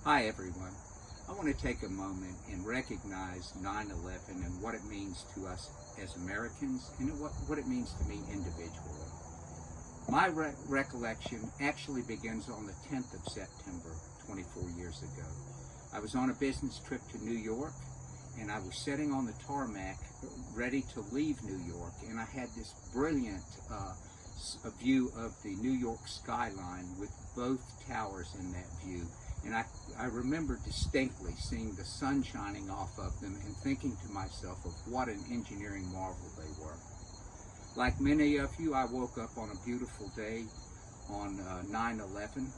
Hi everyone. I want to take a moment and recognize 9/11 and what it means to us as Americans and what it means to me individually. My recollection actually begins on the 10th of September 24 years ago. I was on a business trip to New York and I was sitting on the tarmac ready to leave New York, and I had this brilliant view of the New York skyline with both towers in that view. And I remember distinctly seeing the sun shining off of them and thinking to myself of what an engineering marvel they were. Like many of you, I woke up on a beautiful day on 9/11,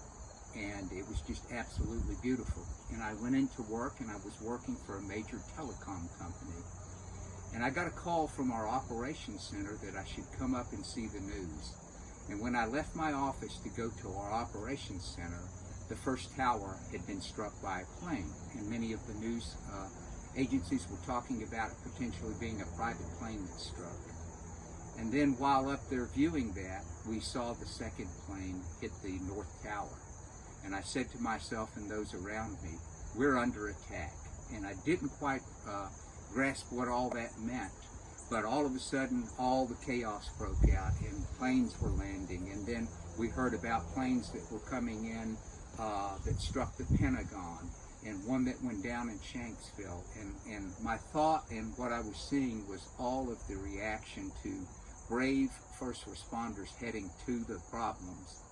and it was just absolutely beautiful. And I went into work, and I was working for a major telecom company. And I got a call from our operations center that I should come up and see the news. And when I left my office to go to our operations center, the first tower had been struck by a plane, and many of the news agencies were talking about it potentially being a private plane that struck. And then while up there viewing that, we saw the second plane hit the North Tower. And I said to myself and those around me, we're under attack. And I didn't quite grasp what all that meant. But all of a sudden, all the chaos broke out and planes were landing. And then we heard about planes that were coming in that struck the Pentagon, and one that went down in Shanksville. And my thought and what I was seeing was all of the reaction to brave first responders heading to the problems,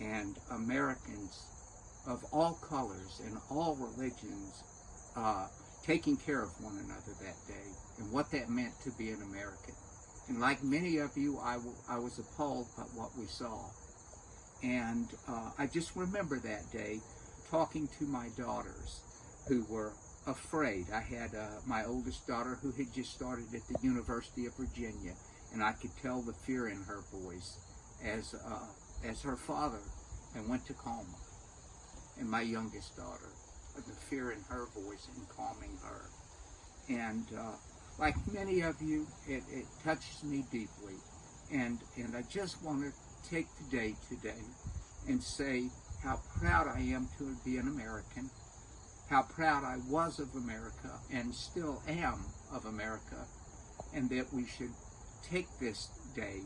and Americans of all colors and all religions taking care of one another that day, and what that meant to be an American. And like many of you, I was appalled by what we saw. And I just remember that day talking to my daughters who were afraid. I had my oldest daughter who had just started at the University of Virginia, and I could tell the fear in her voice as her father and went to calm her. And my youngest daughter, the fear in her voice and calming her. And like many of you, it touches me deeply. And I just want to take the day today and say how proud I am to be an American, how proud I was of America and still am of America, and that we should take this day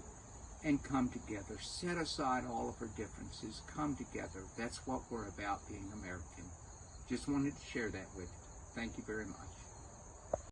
and come together, set aside all of our differences, come together. That's what we're about, being American. Just wanted to share that with you. Thank you very much.